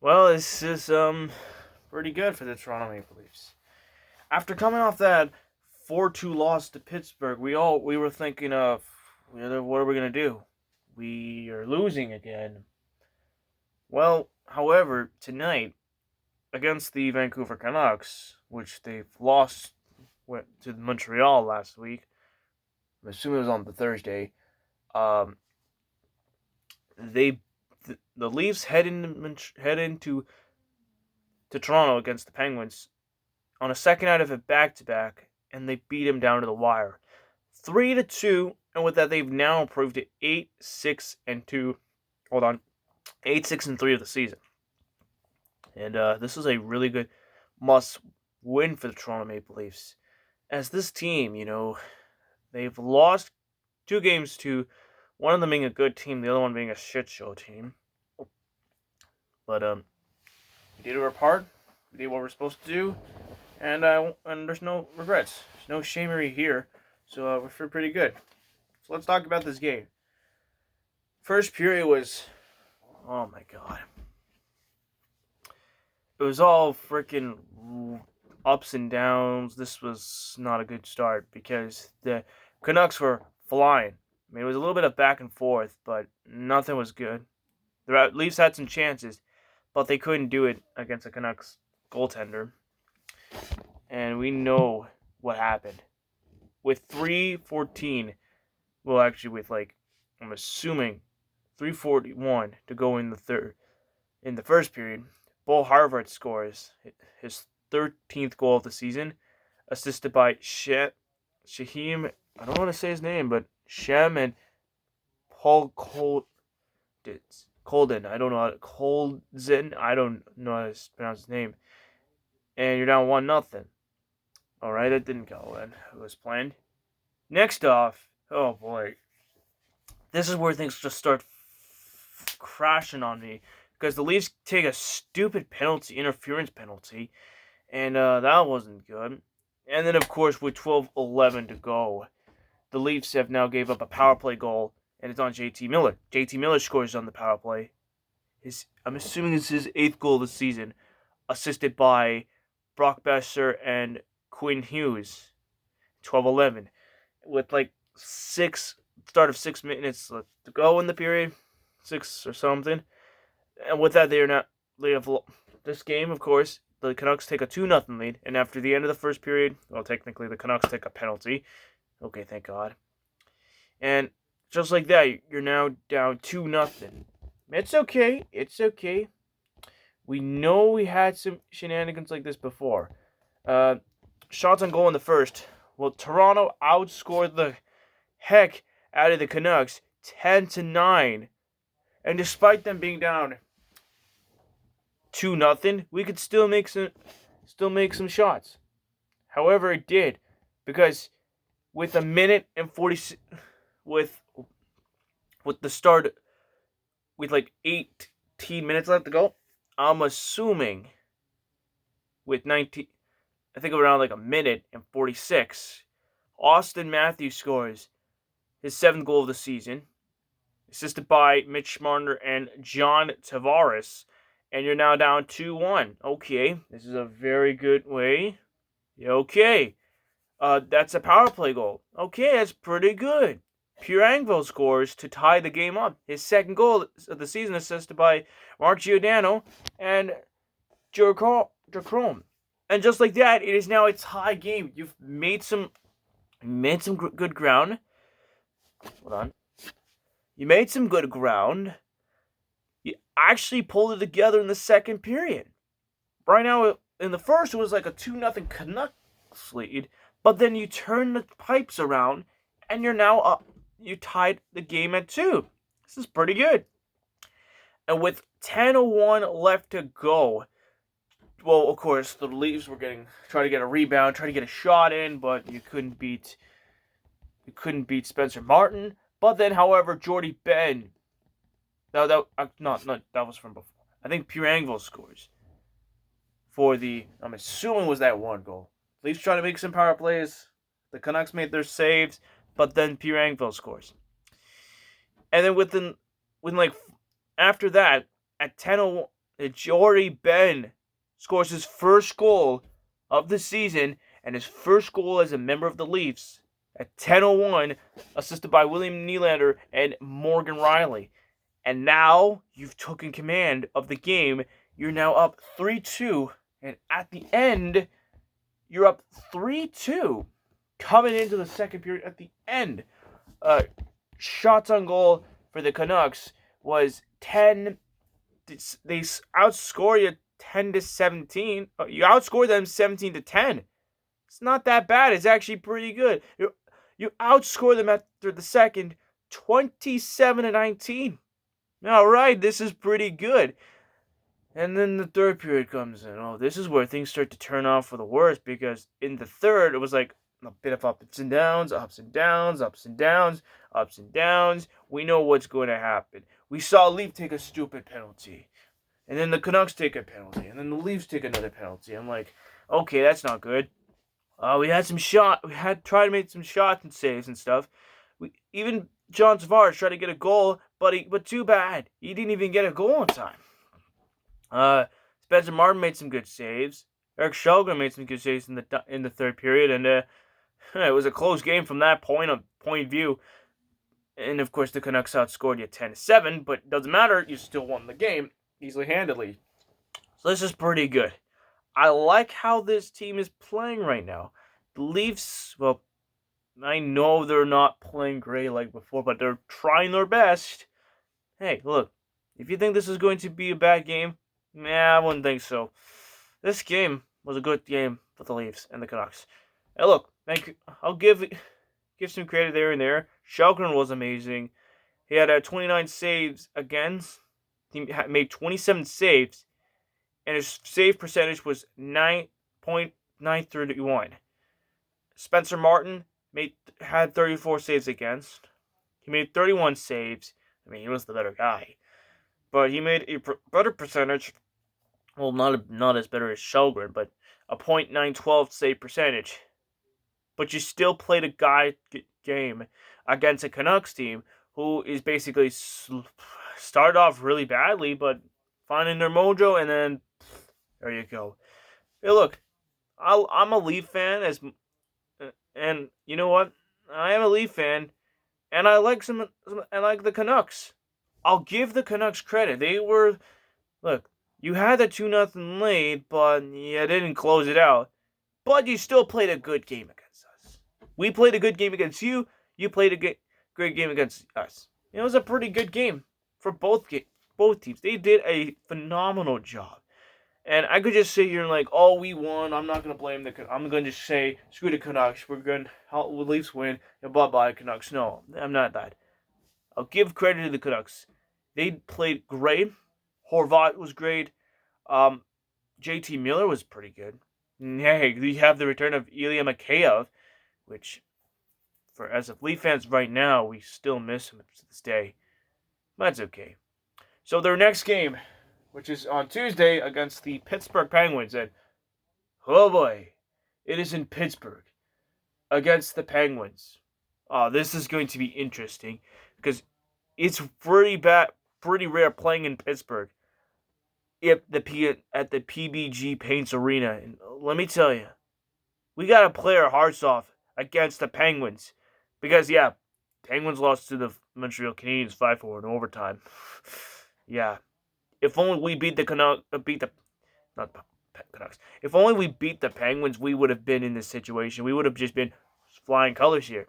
Well, this is pretty good for the Toronto Maple Leafs. After coming off that 4-2 loss to Pittsburgh, we were thinking of what are we gonna do? We are losing again. Well, however, tonight against the Vancouver Canucks, which they've lost to Montreal last week, I'm assuming it was on the Thursday. Um, they the Leafs head into to Toronto against the Penguins on a second out of a back-to-back, and they beat him down to the wire, 3-2. And with that, they've now improved to 8-6-2. Hold on, 8-6-3 of the season. And this is a really good must-win for the Toronto Maple Leafs, as this team, they've lost two games to one of them being a good team, the other one being a shit show team. But we did our part. We did what we're supposed to do. And there's no regrets. There's no shamery here. So we feel pretty good. So let's talk about this game. First period was, oh my god. It was all freaking ups and downs. This was not a good start because the Canucks were flying. I mean, it was a little bit of back and forth, but nothing was good. The Leafs had some chances, but they couldn't do it against the Canucks goaltender. And we know what happened. With 3:14, well, actually, I'm assuming 3:41 to go in the first period, Bo Harvard scores his 13th goal of the season, assisted by Shaheem. I don't want to say his name, but Shem and Paul Colden. I don't know how to Coldzin. I don't know how to pronounce his name. And you're down 1-0. All right, that didn't go in. It was planned. Next off, oh boy, this is where things just start crashing on me because the Leafs take a stupid interference penalty, and that wasn't good. And then, of course, with 12:11 to go, the Leafs have now gave up a power play goal, and it's on JT Miller. JT Miller scores on the power play. I'm assuming it's his 8th goal of the season, assisted by Brock Besser and Quinn Hughes. 12:11, with start of 6 minutes left to go in the period, 6 or something. And with that, they have this game. Of course, the Canucks take a 2-0 lead, and after the end of the first period, well, technically the Canucks take a penalty. Okay, thank God. And just like that, you're now down 2-0. It's okay. It's okay. We know we had some shenanigans like this before. Shots on goal in the first. Well, Toronto outscored the heck out of the Canucks 10-9. And despite them being down 2-0, we could still make some shots. However, it did, because with a minute and 40 with the start with 18 minutes left to go, I'm assuming with 19, I think around a minute and 46, Austin Matthews scores his 7th goal of the season, assisted by Mitch Marner and John Tavares, and you're now down 2-1. Okay, this is a very good way. Okay, that's a power play goal. Okay, that's pretty good. Pietrangelo scores to tie the game up. His 2nd goal of the season, assisted by Mark Giordano and Jacrom. And just like that, it is now a tie game. You've made some good ground. Hold on. You made some good ground. You actually pulled it together in the second period. Right now, in the first, it was like a 2-0 Canucks lead. But then you turn the pipes around, and you're now up. You tied the game at 2. This is pretty good. And with 10:01 left to go, well, of course, the Leafs were trying to get a rebound, trying to get a shot in, but you couldn't beat Spencer Martin. But then, however, Jordy Ben, that was from before. I think Pietrangelo scores for I'm assuming was that one goal. Leafs trying to make some power plays. The Canucks made their saves, but then Pietrangelo scores. And then after that, at 10:01 Jordy Ben scores his first goal of the season and his first goal as a member of the Leafs at 10:01, assisted by William Nylander and Morgan Riley. And now you've taken command of the game. You're now up 3-2, and at the end, you're up 3-2. Coming into the second period at the end, shots on goal for the Canucks was 10. They outscore you 10-17. You outscore them 17-10. It's not that bad. It's actually pretty good. You outscore them after the second 27-19. All right, this is pretty good. And then the third period comes in. Oh, this is where things start to turn off for the worse, because in the third, it was like a bit of ups and downs, ups and downs, ups and downs, ups and downs. We know what's going to happen. We saw Leaf take a stupid penalty. And then the Canucks take a penalty. And then the Leafs take another penalty. I'm like, okay, that's not good. We had tried to make some shots and saves and stuff. Even John Tavares tried to get a goal, but too bad. He didn't even get a goal in time. Spencer Martin made some good saves. Eric Shelgren made some good saves in the third period, and it was a close game from that point of view. And of course, the Canucks outscored you 10-7, but it doesn't matter. You still won the game easily, handedly. So this is pretty good. I like how this team is playing right now. The Leafs, well, I know they're not playing great like before, but they're trying their best. Hey, look, if you think this is going to be a bad game, I wouldn't think so. This game was a good game for the Leafs and the Canucks. Hey, look, I'll give some credit there and there. Shelgren was amazing. He had 29 saves against. He made 27 saves, and his save percentage was 9.931. Spencer Martin had 34 saves against. He made 31 saves. I mean, he was the better guy. But he made a better percentage. Well, not as better as Shelgren, but a .912 save percentage. But you still played a guy game against a Canucks team who is basically started off really badly, but finding their mojo, and then there you go. Hey, look, I'm a Leaf fan, and you know what? I am a Leaf fan, and I like the Canucks. I'll give the Canucks credit. Look, you had a 2-0 lead, but you didn't close it out. But you still played a good game against us. We played a good game against you. You played a great game against us. It was a pretty good game for both teams. They did a phenomenal job. And I could just sit here and like, oh, we won. I'm not going to blame I'm going to just say, screw the Canucks. We're going to help the Leafs win. And bye-bye, Canucks. No, I'm not that. I'll give credit to the Canucks. They played great. Horvat was great. JT Miller was pretty good. Hey, we have the return of Ilya Mikheyev, which, as of Leaf fans right now, we still miss him to this day. That's okay. So their next game, which is on Tuesday against the Pittsburgh Penguins, and oh boy, it is in Pittsburgh against the Penguins. Oh, this is going to be interesting because it's pretty rare playing in Pittsburgh at the PBG Paints Arena. And let me tell you, we got to play our hearts off against the Penguins because, yeah, Penguins lost to the Montreal Canadiens 5-4 in overtime. Yeah. If only we beat the Canucks, If only we beat the Penguins, we would have been in this situation. We would have just been flying colors here.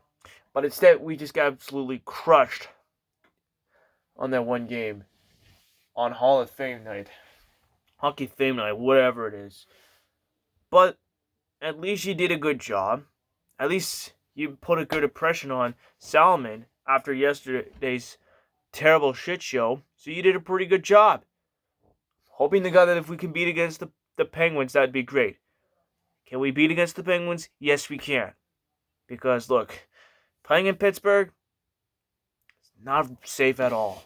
But instead, we just got absolutely crushed on that one game on Hall of Fame night. Hockey Fame night, whatever it is. But at least you did a good job. At least you put a good impression on Salming after yesterday's terrible shit show. So you did a pretty good job. Hoping to God that if we can beat against the Penguins, that'd be great. Can we beat against the Penguins? Yes, we can. Because, look, playing in Pittsburgh, it's not safe at all.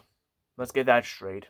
Let's get that straight.